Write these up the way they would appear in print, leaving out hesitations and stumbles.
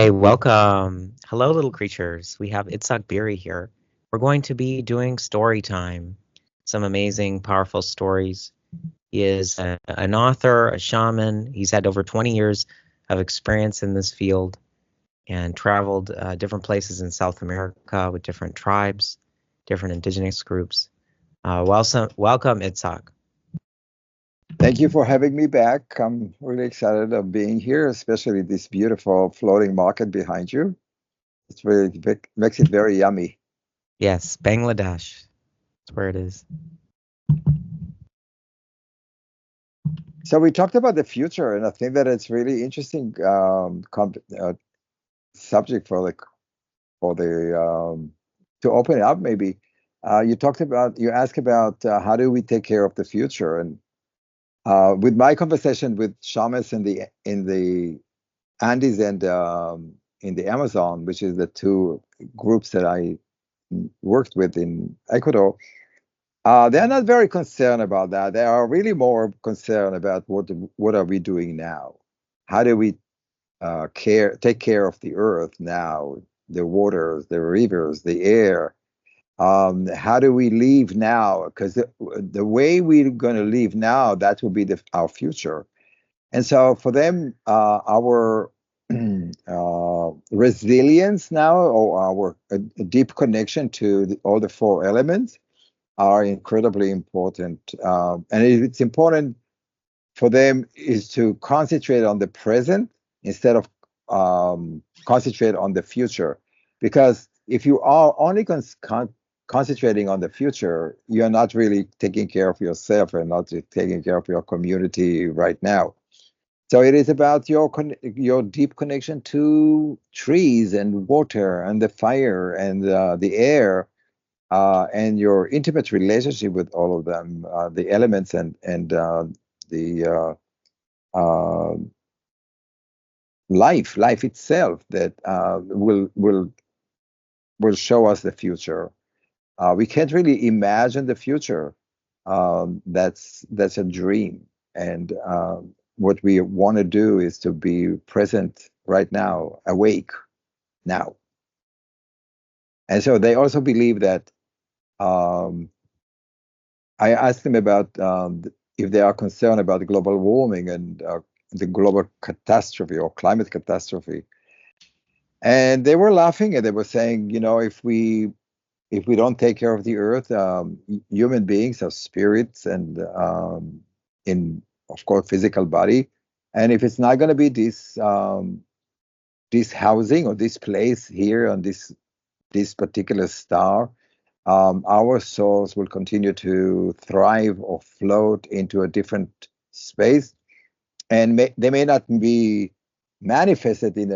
Hey, welcome. Hello, little creatures. We have Itzhak Beery here. We're going to be doing story time. Some amazing, powerful stories. He is an author, a shaman. He's had over 20 years of experience in this field and traveled different places in South America with different tribes, different indigenous groups. Welcome, Itzhak. Thank you for having me back. I'm really excited of being here, especially this beautiful floating market behind you. It's really makes it very yummy. Yes, Bangladesh. That's where it is. So we talked about the future, and I think that it's really interesting subject for the to open it up. Maybe you asked about how do we take care of the future, and with my conversation with shamans in the Andes and in the Amazon, which is the two groups that I worked with in Ecuador, they're not very concerned about that. They are really more concerned about what are we doing now? How do we take care of the earth now, the waters, the rivers, the air? How do we live now? Because the way we're going to live now, that will be our future. And so for them, our resilience now, or our a deep connection to all the four elements, are incredibly important. And it's important for them is to concentrate on the present instead of concentrate on the future. Because if you are only concentrating on the future, you're not really taking care of yourself and not taking care of your community right now. So it is about your deep connection to trees and water and the fire and the air, and your intimate relationship with all of them, the elements and the life itself that will show us the future. We can't really imagine the future. That's a dream, and what we want to do is to be present right now, awake now. And so they also believe that um, I asked them about if they are concerned about global warming and the global catastrophe or climate catastrophe. And they were laughing and they were saying, if we don't take care of the earth, human beings are spirits and in, of course, physical body. And if it's not going to be this housing or this place here on this particular star, our souls will continue to thrive or float into a different space, and they may not be manifested in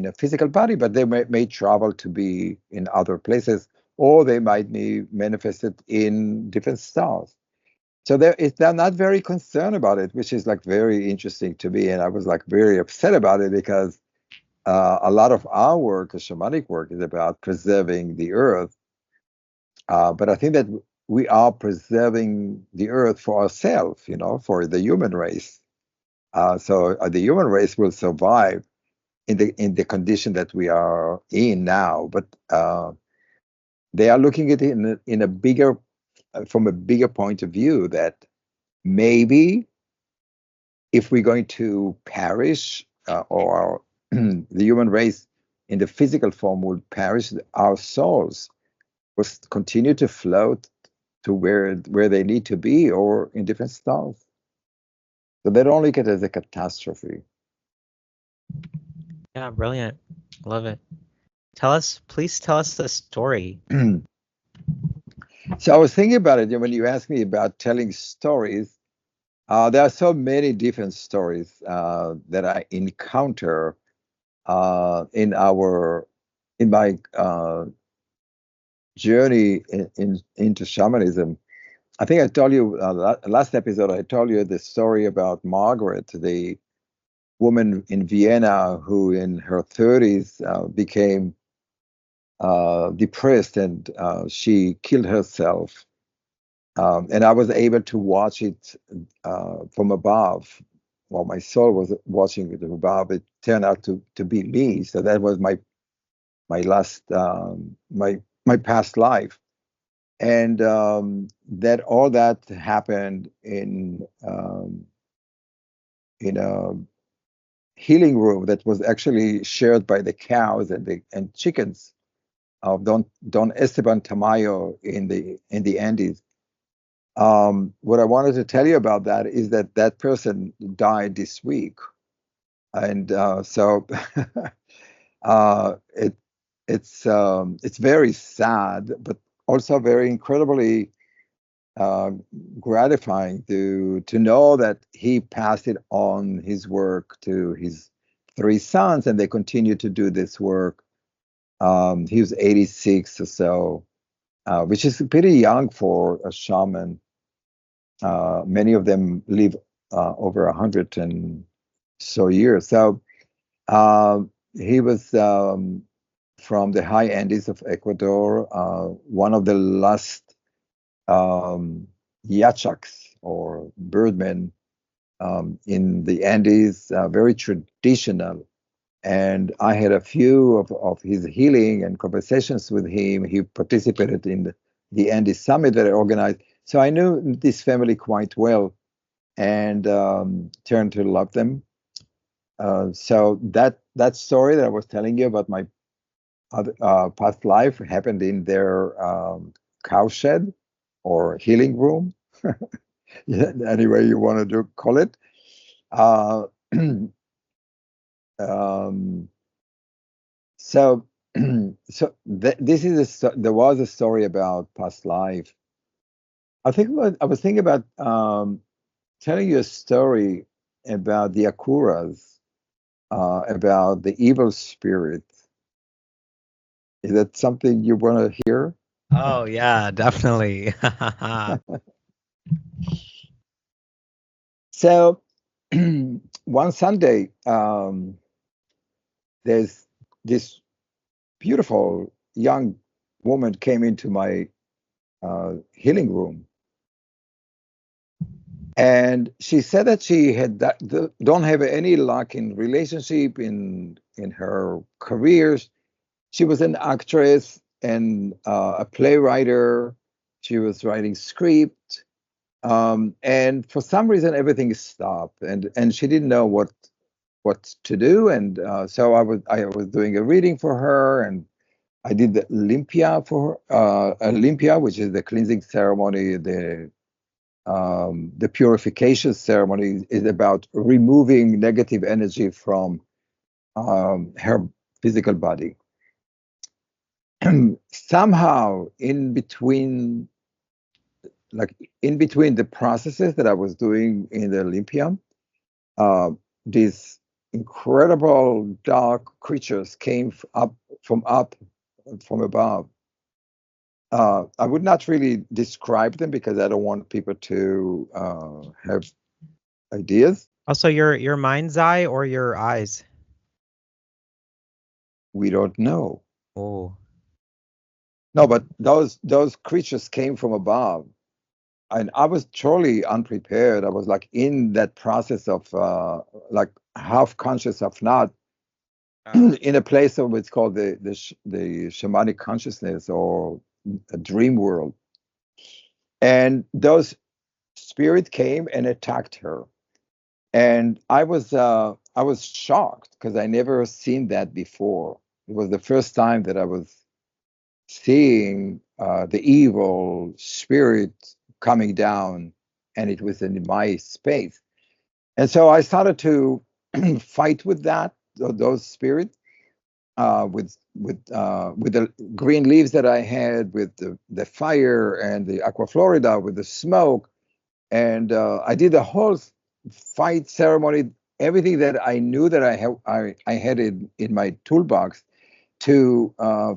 a physical body, but they may travel to be in other places, or they might be manifested in different stars. So they're not very concerned about it, which is like very interesting to me, and I was like very upset about it because a lot of our work, the shamanic work, is about preserving the earth. But I think that we are preserving the earth for ourselves, for the human race. So the human race will survive in the condition that we are in now. But they are looking at it in a bigger, from a bigger point of view, that maybe if we're going to perish, or the human race in the physical form will perish, our souls will continue to float to where they need to be or in different stars. So they don't look at it as a catastrophe. Yeah, brilliant. Love it. Please tell us the story. So I was thinking about it when you asked me about telling stories. There are so many different stories that I encounter in my journey into shamanism. I think I told you last episode. I told you the story about Margaret, the woman in Vienna who, in her 30s, became depressed and she killed herself. And I was able to watch it from above. well, my soul was watching the Bob. It turned out to be me. So that was my last my past life, and that all that happened in a healing room that was actually shared by the cows and chickens of Don Esteban Tamayo in the Andes. What I wanted to tell you about that is that that person died this week, and so it it's very sad, but also very incredibly uh, gratifying to know that he passed it on his work to his three sons, and they continue to do this work. He was 86 or so, which is pretty young for a shaman. Many of them live over 100 and so years. So uh, he was from the high Andes of Ecuador, one of the last yachaks or birdmen in the Andes, very traditional. And I had a few of his healing and conversations with him. He participated in the Andes Summit that I organized. So I knew this family quite well and turned to love them. So that story that I was telling you about my past life happened in their cowshed or healing room, yeah, any way you want to call it. Uh, um, so this is there was a story about past life. I was thinking about telling you a story about the Akuras, about the evil spirit. Is that something you want to hear? Oh yeah, definitely. So one Sunday, there's this beautiful young woman came into my healing room, and she said that she had don't have any luck in relationship in her careers. She was an actress and a playwright. She was writing script, and for some reason everything stopped, and she didn't know what to do. And so I was doing a reading for her, and I did the Olympia for her, Olympia, which is the cleansing ceremony. The purification ceremony is about removing negative energy from her physical body. Somehow, like in between the processes that I was doing in the Olympia, uh, these incredible dark creatures came up from above. I would not really describe them because I don't want people to have ideas. Also, your mind's eye or your eyes? We don't know. Oh. No, but those creatures came from above, and I was totally unprepared. I was like in that process of like half conscious, half not, in a place of what's called the shamanic consciousness or a dream world. And those spirits came and attacked her, and I was shocked because I never seen that before. It was the first time that I was seeing the evil spirit coming down, and it was in my space. And so I started to fight with those spirits, with the green leaves that I had, with the fire and the aqua florida, with the smoke, and I did the whole fight ceremony, everything that I knew that I had in my toolbox to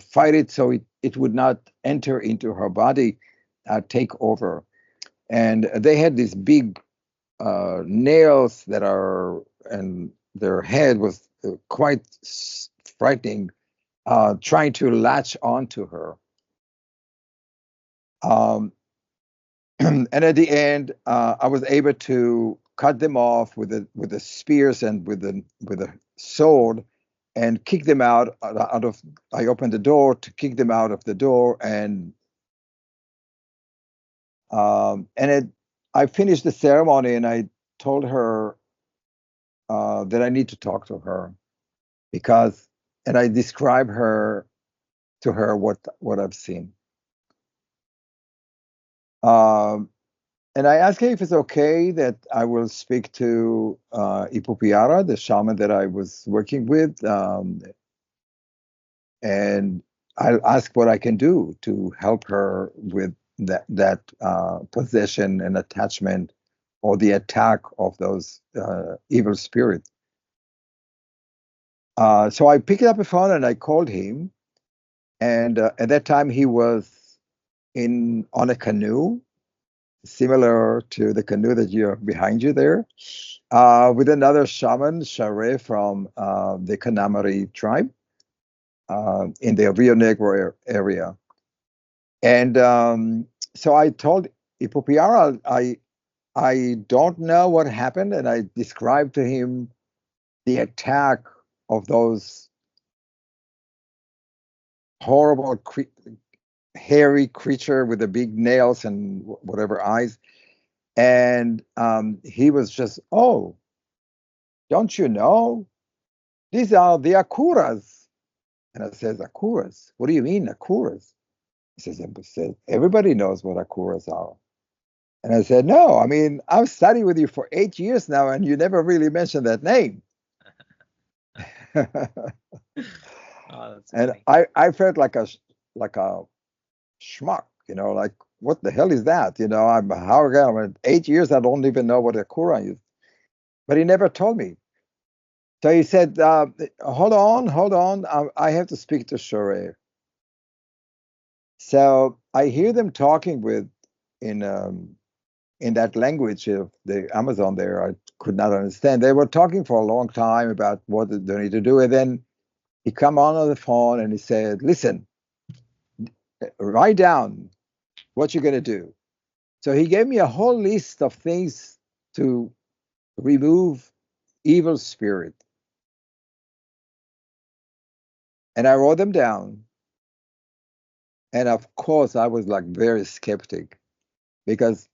fight it so it would not enter into her body, take over. And they had these big nails that are, and their head was quite frightening, trying to latch onto her. Um, and at the end, I was able to cut them off with the spears and with the sword, and kick them out of. I opened the door to kick them out of the door, and I finished the ceremony, and I told her that I need to talk to her and I describe to her what I've seen. And I asked her if it's okay that I will speak to Ipupiara, the shaman that I was working with, and I'll ask what I can do to help her with that possession and attachment, or the attack of those evil spirits. So I picked up a phone and I called him, and at that time he was on a canoe, similar to the canoe that you're behind you there, with another shaman, Share, from the Kanamari tribe in the Rio Negro area. And so I told Ipupiara, I don't know what happened, and I described to him the attack of those horrible, hairy creature with the big nails and whatever eyes. And he was just, oh, don't you know? These are the Akuras. And I says, Akuras? What do you mean, Akuras? He says, everybody knows what Akuras are. And I said, no, I mean, I've studied with you for 8 years now, and you never really mentioned that name. Oh, that's and funny. I felt like a schmuck, like, what the hell is that? I'm 8 years, I don't even know what Akura is. But he never told me. So he said, hold on, I have to speak to Shore. So I hear them talking in that language of the Amazon there. I could not understand. They were talking for a long time about what they need to do. And then he come on the phone and he said, listen, write down what you're going to do. So he gave me a whole list of things to remove evil spirit. And I wrote them down. And of course, I was like very skeptic, because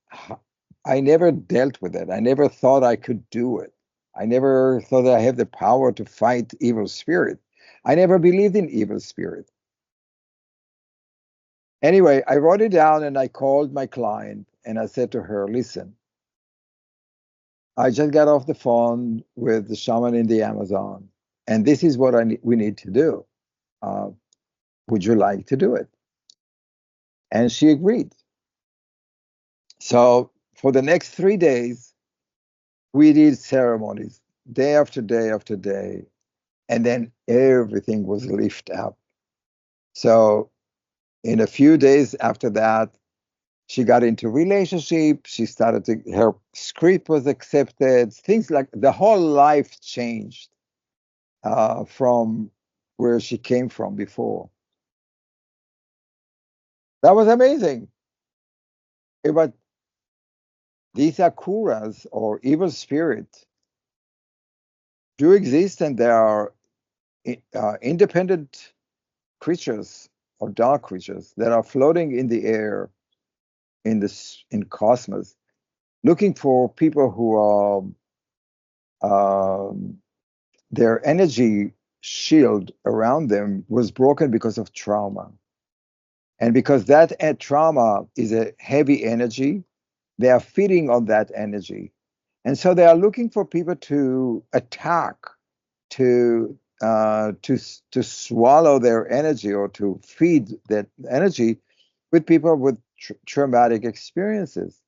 I never dealt with it. I never thought I could do it. I never thought that I have the power to fight evil spirit. I never believed in evil spirit. Anyway, I wrote it down and I called my client and I said to her, listen, I just got off the phone with the shaman in the Amazon, and this is what we need to do. Would you like to do it? And she agreed. So for the next 3 days, we did ceremonies day after day after day, and then everything was lifted up. So in a few days after that, she got into relationship. She started her script was accepted. Things like the whole life changed from where she came from before. That was amazing. But these akuras, or evil spirits, do exist, and they are independent creatures, or dark creatures, that are floating in the air in cosmos, looking for people who are their energy shield around them was broken because of trauma. And because that trauma is a heavy energy, they are feeding on that energy. And so they are looking for people to attack, to swallow their energy, or to feed that energy with people with traumatic experiences.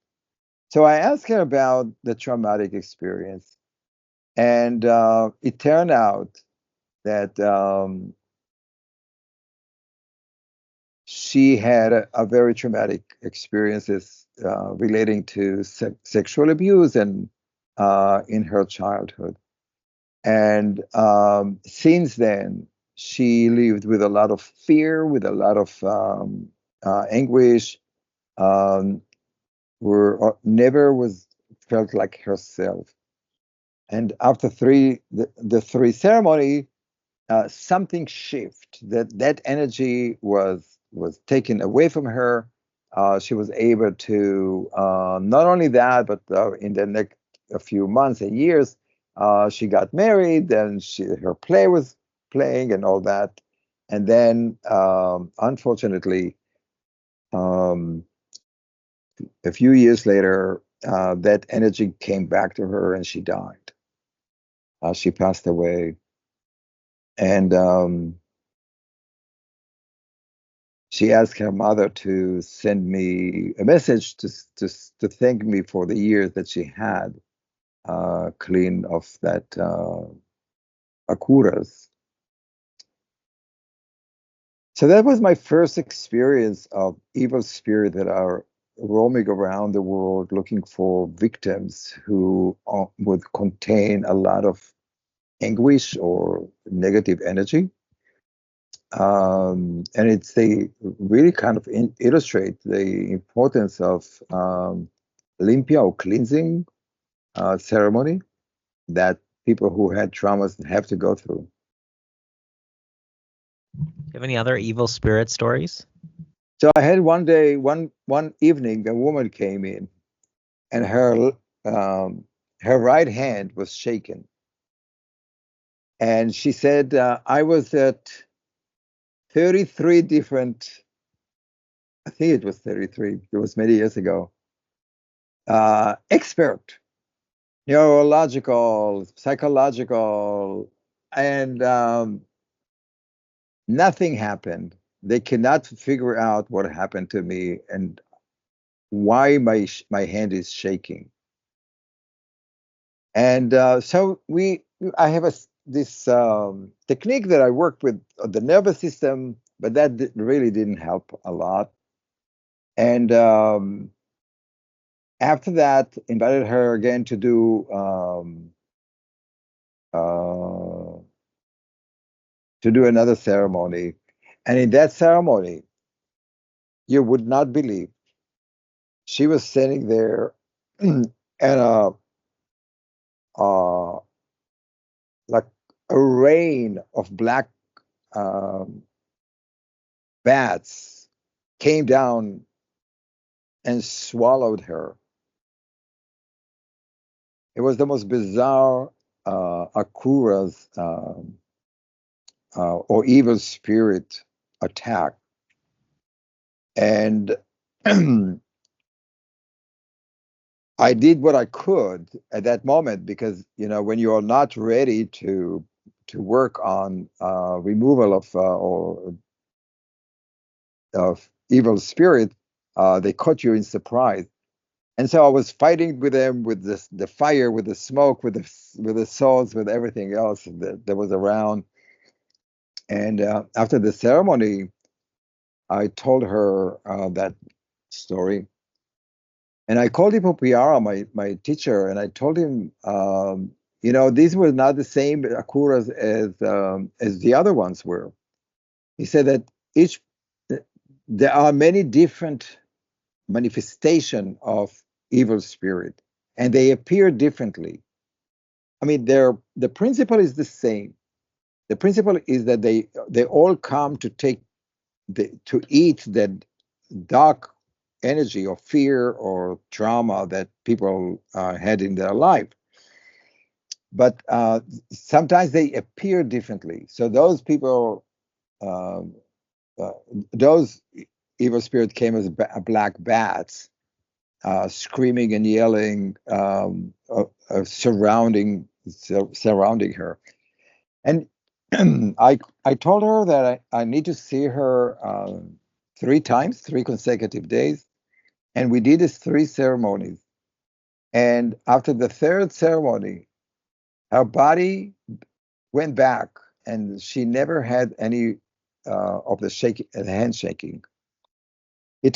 So I asked her about the traumatic experience, and it turned out that she had a very traumatic experiences relating to sexual abuse and in her childhood. And since then, she lived with a lot of fear, with a lot of anguish. Never was felt like herself. And after the three ceremony, something shift. That energy was taken away from her. She was able to not only that, but in the next a few months and years, she got married. Then her play was playing and all that. And then, unfortunately, um, a few years later, that energy came back to her, and she died. She passed away, and she asked her mother to send me a message to thank me for the years that she had clean of that akuras. So that was my first experience of evil spirits that are roaming around the world looking for victims who would contain a lot of anguish or negative energy. And they really kind of illustrate the importance of limpia or cleansing ceremony that people who had traumas have to go through. Do you have any other evil spirit stories? So I had one evening, a woman came in, and her right hand was shaken, and she said, "I was at 33 different. I think it was 33. It was many years ago. Expert, neurological, psychological, and nothing happened. They cannot figure out what happened to me and why my hand is shaking." And so I have this technique that I worked with the nervous system, but that really didn't help a lot. And after that, invited her again to do another ceremony. And in that ceremony, you would not believe, she was sitting there and like a rain of black um, bats came down and swallowed her. It was the most bizarre Akura's or evil spirit attack. And I did what I could at that moment because, when you are not ready to work on removal of evil spirit, they caught you in surprise. And so I was fighting with them with the fire, with the smoke, with the swords, with everything else that was around. And after the ceremony, I told her that story. And I called Ipopiara, my teacher, and I told him, these were not the same akuras as the other ones were. He said that there are many different manifestation of evil spirit, and they appear differently. I mean, the principle is the same. The principle is that they all come to eat that dark energy or fear or trauma that people had in their life. But sometimes they appear differently. So those people, those evil spirits came as black bats, screaming and yelling, surrounding her. And I told her that I need to see her 3 consecutive days. And we did these 3 ceremonies. And after the 3rd ceremony, her body went back, and she never had any of the hand shaking. It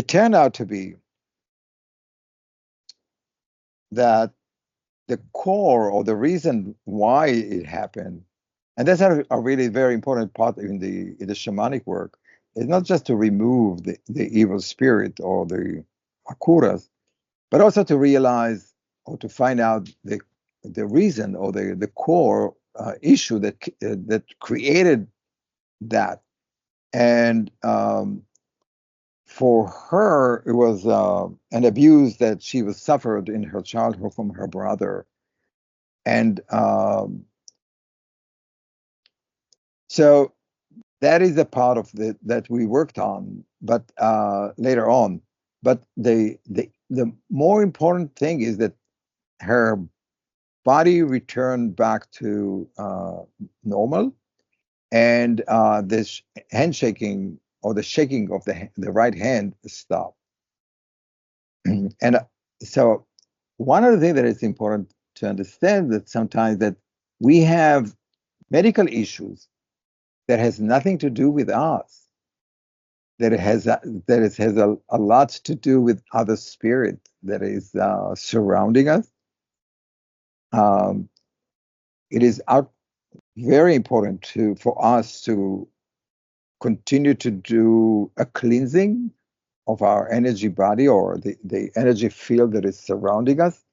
turned out to be that the core or the reason why it happened, and that's a really very important part in the shamanic work, is not just to remove the evil spirit or the akuras, but also to realize or to find out the reason or the core issue that created that. And for her, it was an abuse that she was suffered in her childhood from her brother. And so that is a part of that we worked on, but later on. But the more important thing is that her body returned back to normal, and this handshaking or the shaking of the right hand stopped. And so one of the things that is important to understand that sometimes that we have medical issues that has nothing to do with us, that it has a lot to do with other spirit that is surrounding us. It is very important for us to continue to do a cleansing of our energy body or the energy field that is surrounding us,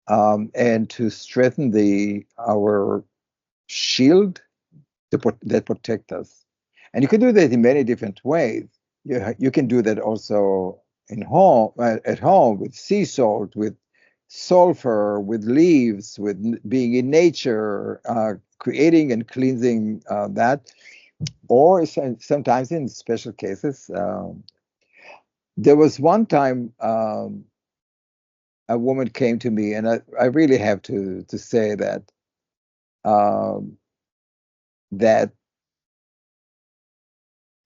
and to strengthen our shield that protect us. And you can do that in many different ways. You can do that also at home with sea salt, with sulfur, with leaves, with being in nature, creating and cleansing that. Or sometimes in special cases, there was one time a woman came to me, and I really have to say that um, that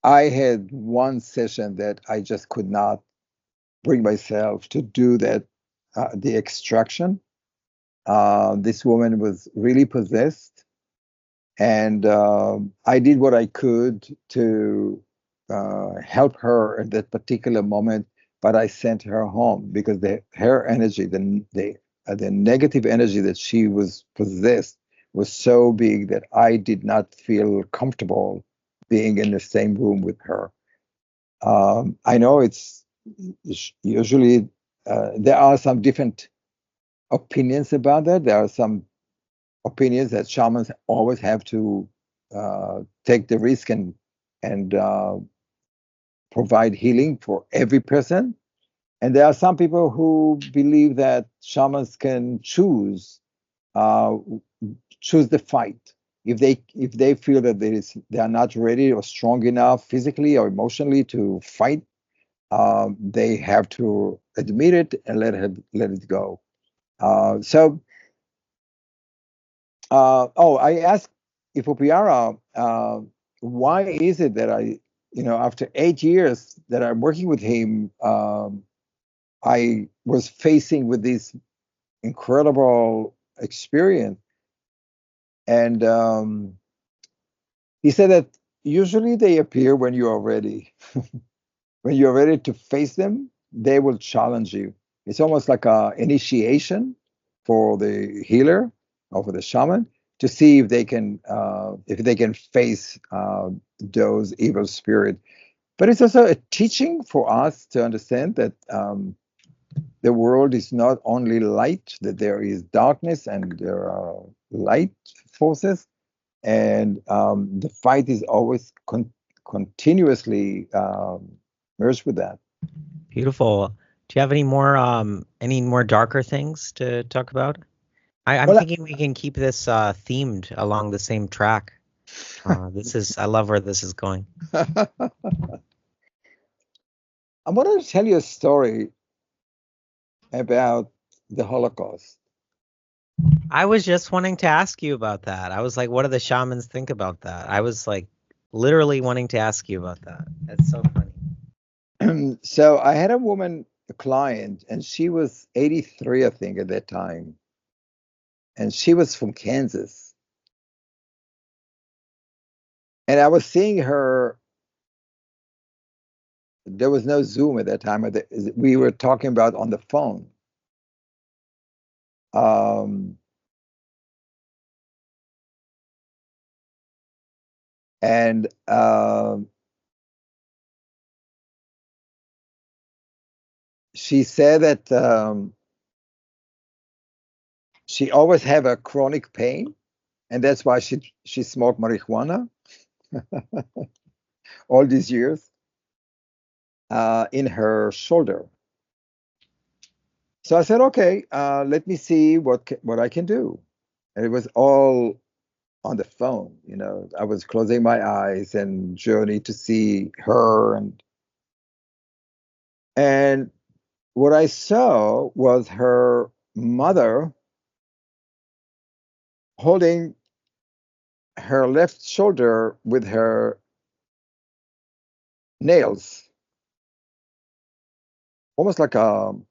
I had one session that I just could not bring myself to do that, the extraction. This woman was really possessed, and I did what I could to help her at that particular moment. But I sent her home because her energy, the negative energy that she was possessed, was so big that I did not feel comfortable being in the same room with her. I know it's usually there are some different opinions about that. There are some opinions that shamans always have to take the risk and provide healing for every person. And there are some people who believe that shamans can uh, choose the fight. If they feel that they are not ready or strong enough physically or emotionally to fight, they have to admit it and let it go. So, I asked Ipopiara, why is it that after 8 years that I'm working with him, I was facing with this incredible experience, and he said that usually they appear when you are ready. When you're ready to face them, they will challenge you. It's almost like a initiation for the healer or for the shaman to see if they can face those evil spirits. But it's also a teaching for us to understand that the world is not only light; that there is darkness and there are light forces, and the fight is always continuously merged with that. Beautiful. Do you have any more darker things to talk about? I'm Well, thinking we can keep this themed along the same track. I love where this is going. I wanted to tell you a story about the Holocaust. I was just wanting to ask you about that. I was like, what do the shamans think about that? I was like, literally wanting to ask you about that. That's so funny. So I had a client, and she was 83, I think, at that time. And she was from Kansas. And I was seeing her. There was no Zoom at that time. We were talking about on the phone. Um, and she said that she always have a chronic pain, and that's why she smoked marijuana all these years in her shoulder. So I said, okay, let me see what I can do. And it was all on the phone. I was closing my eyes and journey to see her, and what I saw was her mother holding her left shoulder with her nails, almost like the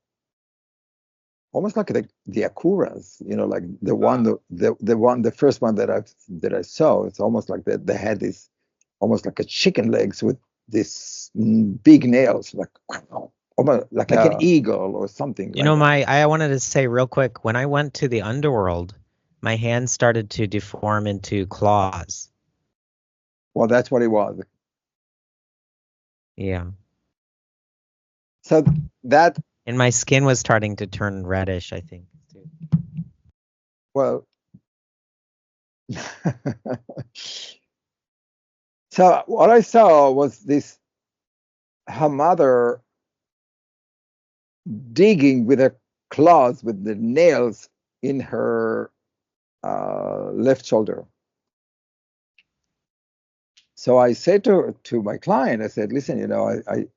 akuras, like the first one that I saw. It's almost like that they had this, almost like a chicken legs with this big nails, like almost like an eagle or something. You know, I wanted to say real quick, when I went to the underworld, my hands started to deform into claws. Well, that's what it was. Yeah. So that. And my skin was starting to turn reddish, I think. Too. Well. So what I saw was this, her mother digging with her claws, with the nails in her left shoulder. So I said to my client, I said, listen,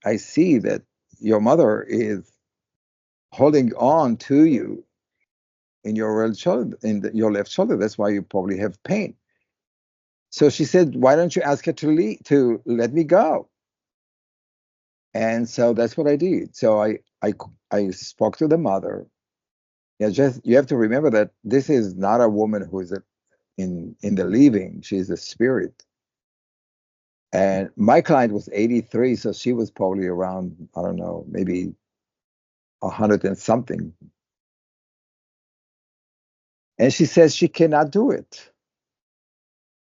I see that your mother is holding on to you in your right shoulder, your left shoulder. That's why you probably have pain. So she said, why don't you ask her to let me go? And so that's what I did. So I spoke to the mother. You have to remember that this is not a woman who is in the living. She's a spirit. And my client was 83, so she was probably around, I don't know, maybe 100 and something. And she says she cannot do it.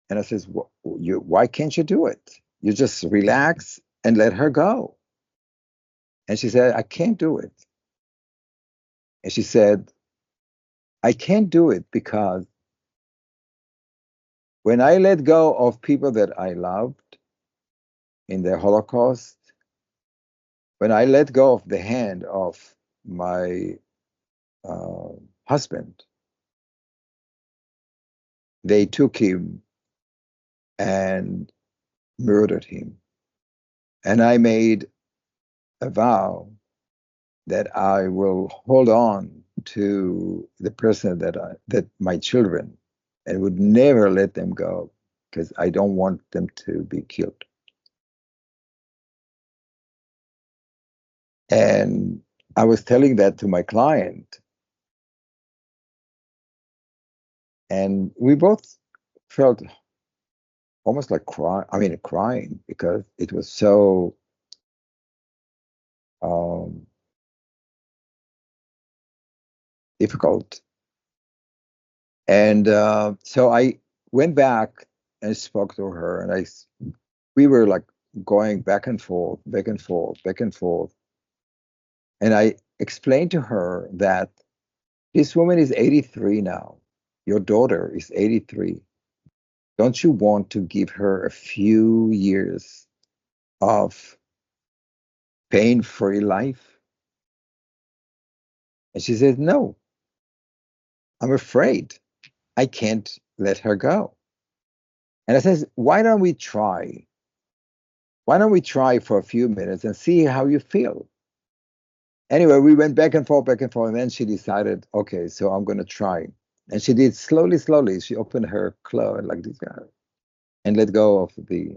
And I says, why can't you do it? You just relax and let her go. And she said, I can't do it. And she said, I can't do it because when I let go of people that I loved in the Holocaust, when I let go of the hand of my husband, they took him and murdered him. And I made a vow that I will hold on to the person that my children, and would never let them go because I don't want them to be killed. And I was telling that to my client, and we both felt almost like crying because it was so difficult. And so I went back and spoke to her, and we were like going back and forth, back and forth, back and forth. And I explained to her that this woman is 83 now. Your daughter is 83. Don't you want to give her a few years of pain-free life? And she said, no, I'm afraid I can't let her go. And I says, why don't we try? Why don't we try for a few minutes and see how you feel? Anyway, we went back and forth, and then she decided, okay, so I'm going to try. And she did slowly. She opened her claw like this guy and let go of the.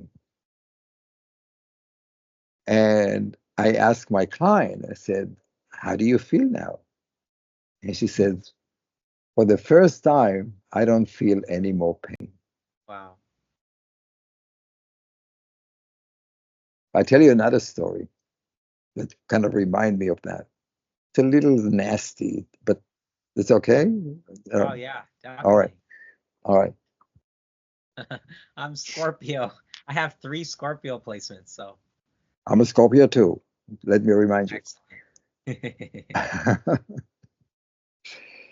And I asked my client, I said, how do you feel now? And she said, for the first time, I don't feel any more pain. Wow. I'll tell you another story that kind of remind me of that. It's a little nasty, but it's okay. Oh yeah, All right. I'm Scorpio. I have 3 Scorpio placements, so I'm a Scorpio too. Let me remind you.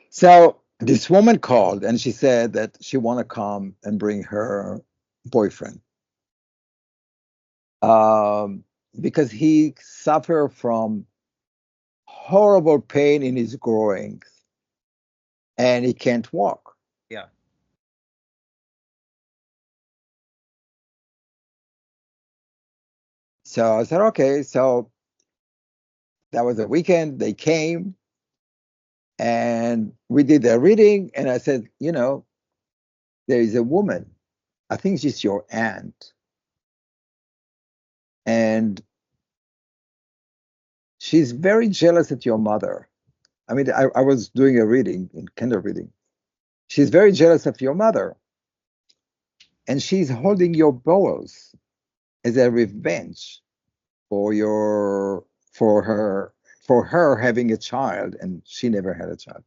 So this woman called and she said that she want to come and bring her boyfriend, um, because he suffered from horrible pain in his groin and he can't walk. Yeah. So I said, okay. So that was a weekend. They came and we did their reading. And I said, there is a woman. I think she's your aunt. And she's very jealous at your mother. I mean, I was doing a reading, in kind of reading. She's very jealous of your mother. And she's holding your bowels as a revenge for your for her having a child and she never had a child.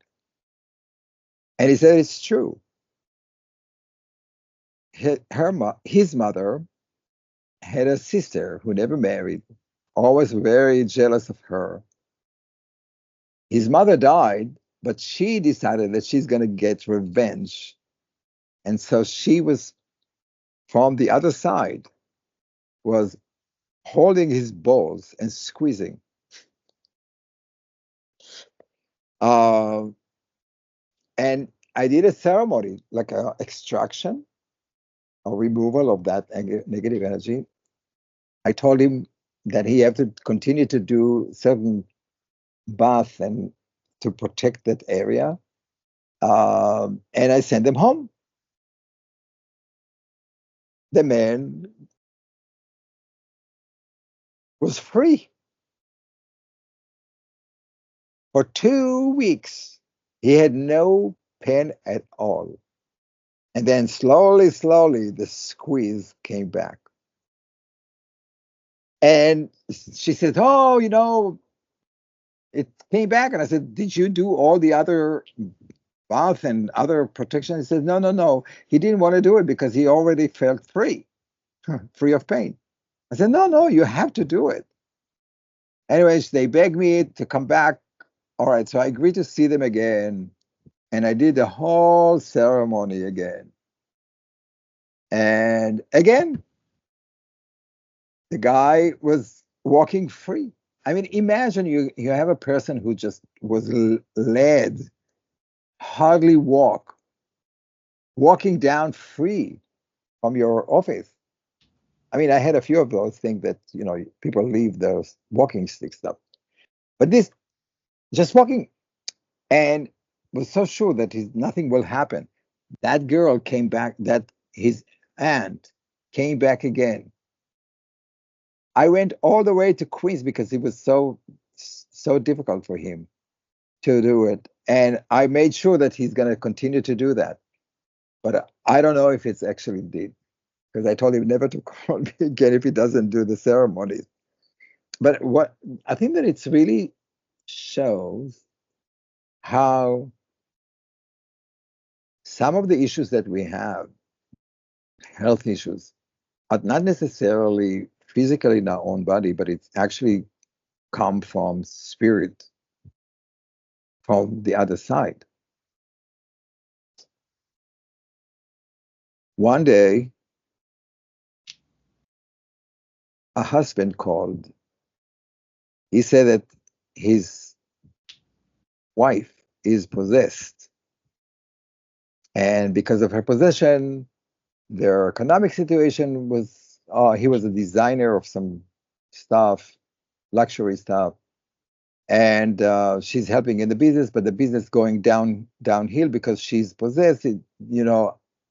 And he said it's true. His mother had a sister who never married, always very jealous of her. His mother died, but she decided that she's going to get revenge. And so she was from the other side, was holding his balls and squeezing. Uh, and I did a ceremony, like an extraction or removal of that negative energy. I told him that he had to continue to do certain bath and to protect that area. And I sent him home. The man was free for 2 weeks. He had no pain at all. And then slowly, slowly, the squeeze came back. And she said, oh, it came back. And I said, did you do all the other bath and other protection? He said, no, no, no. He didn't want to do it because he already felt free, free of pain. I said, no, no, you have to do it. Anyways, they begged me to come back. All right, so I agreed to see them again. And I did the whole ceremony again. And again, the guy was walking free. I mean, imagine you have a person who just was led, hardly walking down free from your office. I mean, I had a few of those things that, people leave those walking sticks up. But this, just walking, and was so sure that nothing will happen. That girl came back, that his aunt came back again. I went all the way to Queens because it was so difficult for him to do it. And I made sure that he's going to continue to do that. But I don't know if it's actually did, because I told him never to call me again if he doesn't do the ceremonies. But what I think that it's really shows how some of the issues that we have, health issues, are not necessarily physically in our own body, but it's actually come from spirit, from the other side. One day, a husband called. He said that his wife is possessed. And because of her possession, their economic situation was, he was a designer of some stuff, luxury stuff. And she's helping in the business, but the business going downhill because she's possessed. At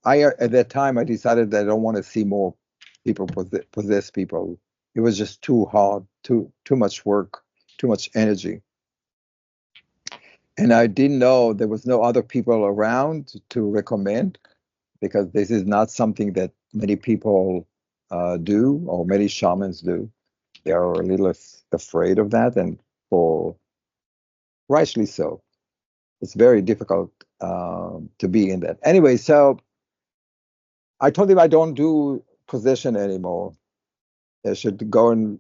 that time I decided that I don't want to see more people possess people. It was just too hard, too much work, too much energy. And I didn't know there was no other people around to recommend, because this is not something that many people do, or many shamans do. They are a little afraid of that, and for rightly so. It's very difficult to be in that. Anyway, so I told him I don't do possession anymore. They should go and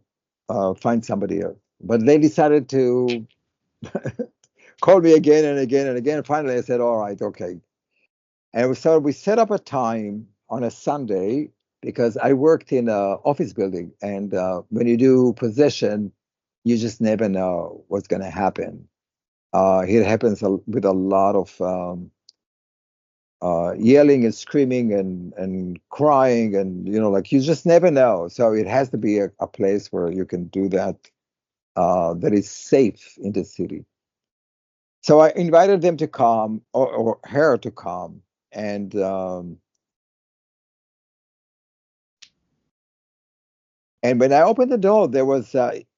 find somebody else. But they decided to called me again and again and again. Finally, I said, all right, okay. And so we set up a time on a Sunday because I worked in an office building. And when you do possession, you just never know what's going to happen. It happens with a lot of yelling and screaming and crying. And, like you just never know. So it has to be a place where you can do that, that is safe in the city. So I invited them to come, or her to come. And when I opened the door,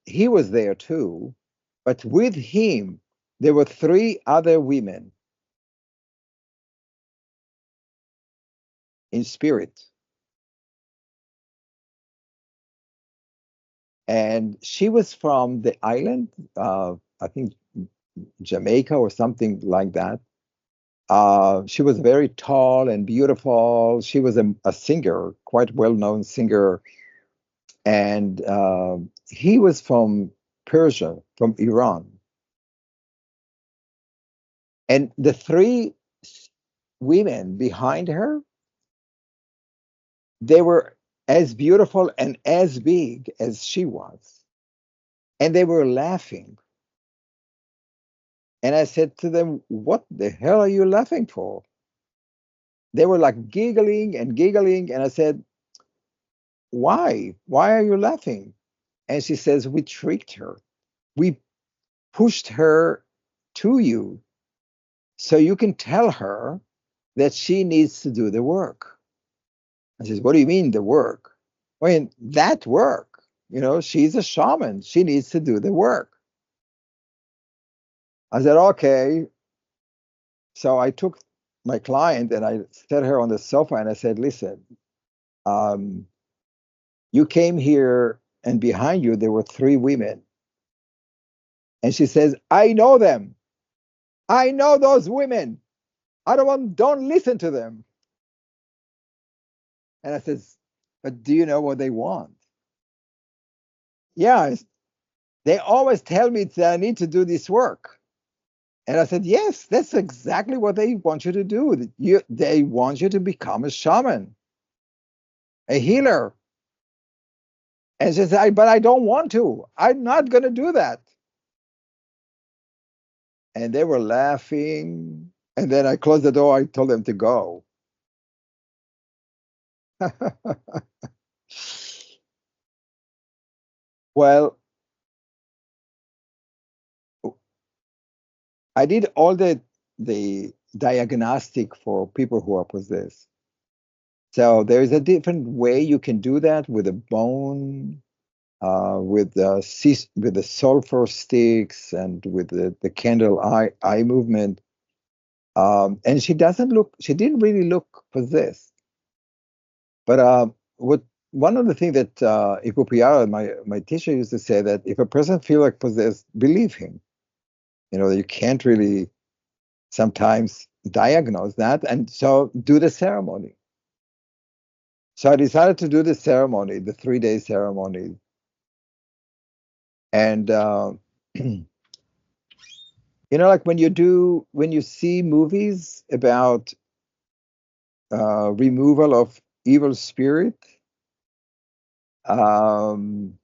he was there too, but with him there were three other women in spirit, and she was from the island, I think Jamaica or something like that. She was very tall and beautiful. She was a singer, quite well-known singer, and he was from Persia, from Iran. And the three women behind her, they were as beautiful and as big as she was. And they were laughing. And I said to them, what the hell are you laughing for? They were like giggling and giggling. And I said, why? Why are you laughing? And she says, we tricked her. We pushed her to you so you can tell her that she needs to do the work. I says, what do you mean the work? I mean, that work, she's a shaman. She needs to do the work. I said, okay. So I took my client and I set her on the sofa and I said, listen, um, you came here and behind you, there were three women. And she says, I know them. I know those women. Don't listen to them. And I says, but do you know what they want? Yeah, they always tell me that I need to do this work. And I said, yes, that's exactly what they want you to do. They want you to become a shaman, a healer. And she said, but I don't want to. I'm not going to do that. And they were laughing. And then I closed the door. I told them to go. Well, I did all the diagnostic for people who are possessed. So there is a different way you can do that with a bone, with the sulfur sticks, and with the candle eye movement. And she didn't really look possessed. But what one of the things that Ipupiara, my teacher, used to say, that if a person feels like possessed, believe him. You can't really sometimes diagnose that, and so do the ceremony. So I decided to do the ceremony, the 3-day ceremony, and like when you see movies about removal of evil spirit, um,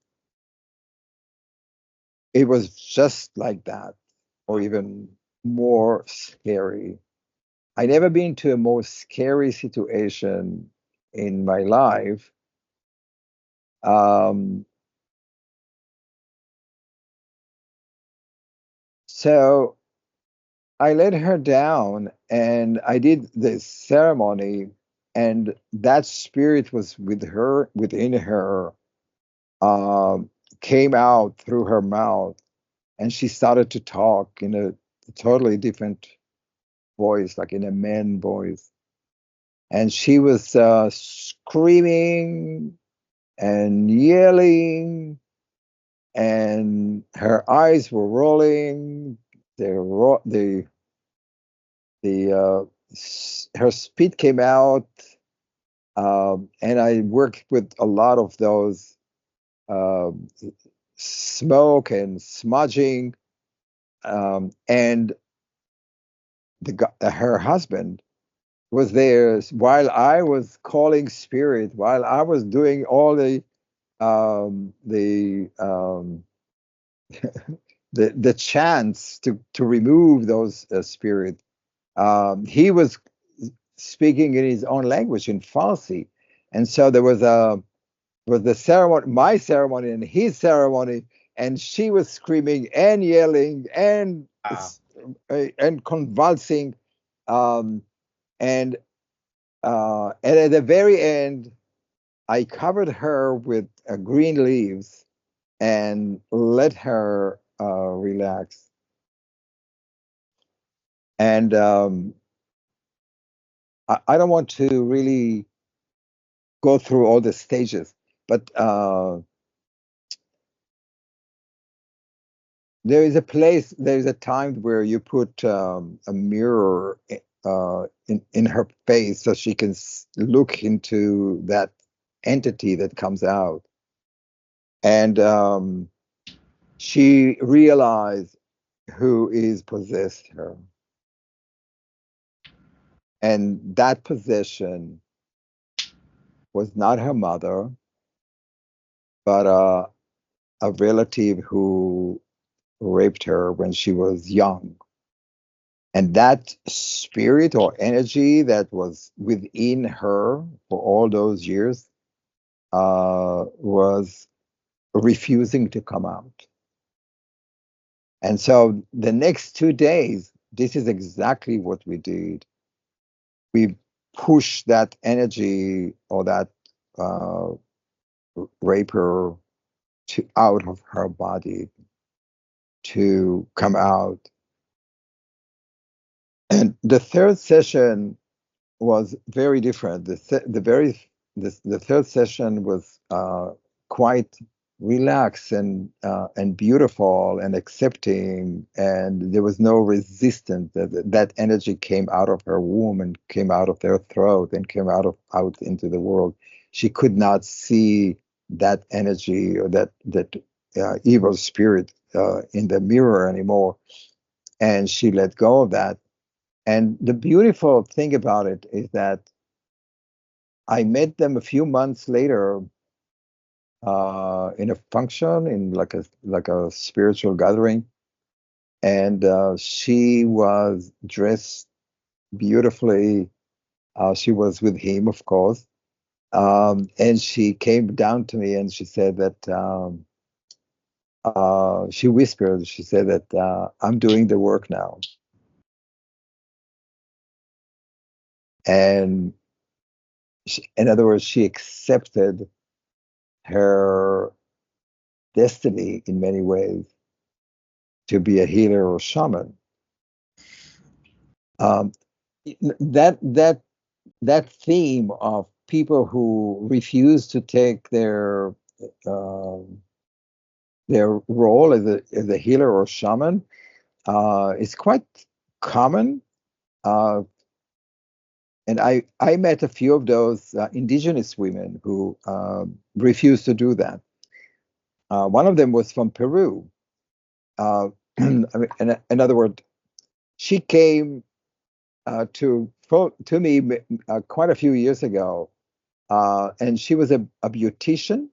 it was just like that, or even more scary. I never been to a more scary situation in my life. Um, so I led her down and I did the ceremony, and that spirit was within her, um, came out through her mouth, and she started to talk in a totally different voice, like in a man voice. And she was screaming and yelling, and her eyes were rolling. Her spit came out, and I worked with a lot of those, smoke and smudging, and her husband was there while I was calling spirit, while I was doing all um, the um, the chants to remove those spirits. He was speaking in his own language in Farsi, and so there was the ceremony, my ceremony, and his ceremony, and she was screaming and yelling and convulsing, um, and at the very end, I covered her with green leaves and let her relax. And I don't want to really go through all the stages, but there is a time where you put a mirror in her face so she can look into that entity that comes out. And she realized who is possessed her. And that possession was not her mother, but a relative who raped her when she was young. And that spirit or energy that was within her for all those years was refusing to come out. And so the next 2 days, this is exactly what we did. We pushed that energy or that uh, raper out of her body to come out. And the third session was very different. The third session was quite relaxed and beautiful and accepting, and there was no resistance. That energy came out of her womb and came out of her throat and came out into the world. She could not see that energy or that evil spirit in the mirror anymore, and she let go of that. And the beautiful thing about it is that I met them a few months later in a function in like a spiritual gathering, and she was dressed beautifully. She was with him, of course, and she came down to me and she said that she whispered. She said that I'm doing the work now, and in other words, she accepted her destiny in many ways to be a healer or shaman. Um, that that that theme of people who refuse to take uh, their role as a healer or shaman is quite common. Uh, and I met a few of those indigenous women who refused to do that. One of them was from Peru. I mean, in other words, she came to me quite a few years ago, and she was a beautician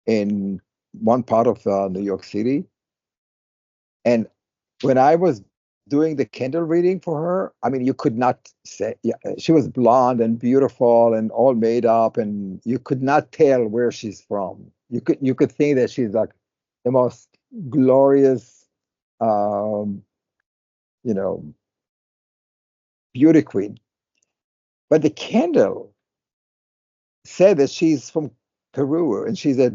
in one part of New York City. And when I was doing the candle reading for her, I mean, you could not say, yeah, she was blonde and beautiful and all made up, and you could not tell where she's from. You could think that she's like the most glorious, um, you know, beauty queen. But the candle said that she's from Peru and she's a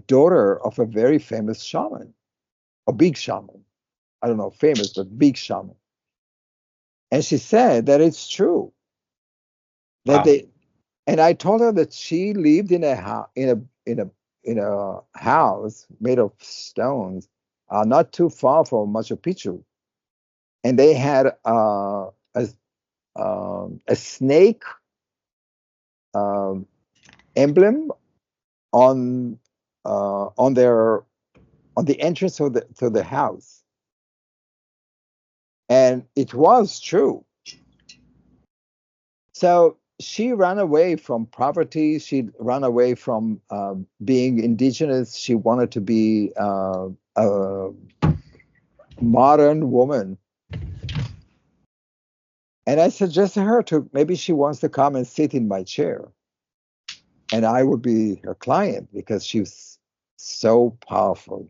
daughter of a very famous shaman, a big shaman. I don't know, famous, but big shaman. And she said that it's true that Wow. they. And I told her that she lived in a house made of stones, not too far from Machu Picchu, and they had a snake um, emblem on on the entrance of the to the house. And it was true. So she ran away from poverty. She ran away from being indigenous. She wanted to be a modern woman. And I suggested her to maybe she wants to come and sit in my chair. And I would be her client because she was so powerful.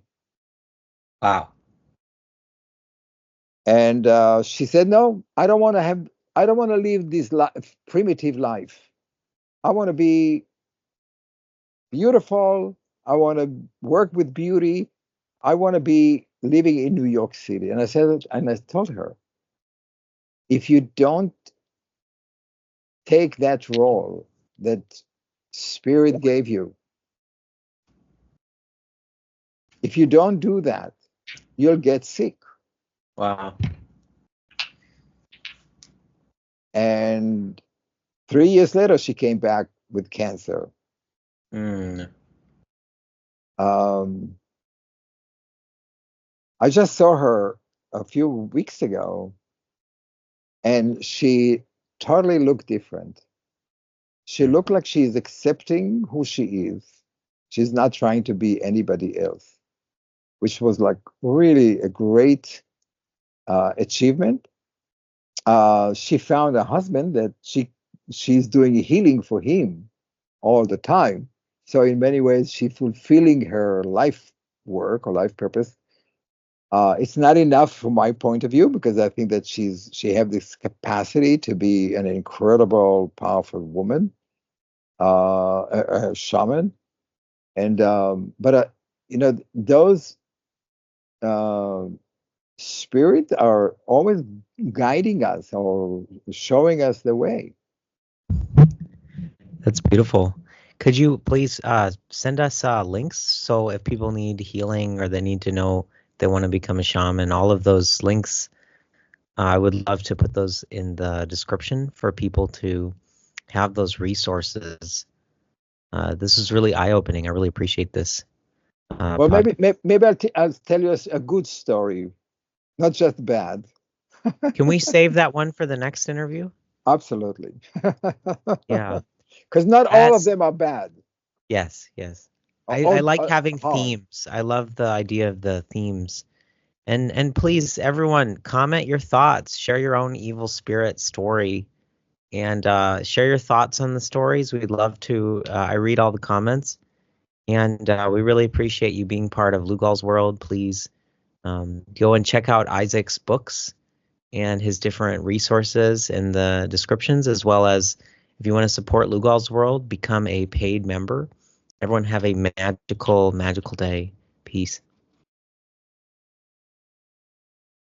Wow. And she said, "No, I don't want to live this primitive life. I want to be beautiful. I want to work with beauty. I want to be living in New York City." And I told her, if you don't take that role that spirit gave you, if you don't do that, you'll get sick. Wow. And 3 years later, she came back with cancer. Mm. I just saw her a few weeks ago, and she totally looked different. She looked like she's accepting who she is. She's not trying to be anybody else, which was like really a great achievement. She found a husband that she's doing healing for him all the time. So in many ways, she's fulfilling her life work or life purpose. It's not enough from my point of view because I think that she have this capacity to be an incredible, powerful woman, a shaman, and but those uh, spirits are always guiding us or showing us the way. That's beautiful. Could you please send us links so if people need healing or they need to know they want to become a shaman, all of those links, I would love to put those in the description for people to have those resources. This is really eye-opening. I really appreciate this Well, podcast. maybe I'll tell you a good story, not just bad. Can we save that one for the next interview? Absolutely. Yeah. Because not all of That's them are bad. yes, yes. I All like having hard. themes. I love the idea of the themes. And please, everyone, comment your thoughts. Share your own evil spirit story, and share your thoughts on the stories. We'd love to. I read all the comments, and we really appreciate you being part of Lugal's world. Please go and check out Isaac's books and his different resources in the descriptions, as well as if you want to support Lugal's world, become a paid member. Everyone have a magical, magical day. Peace.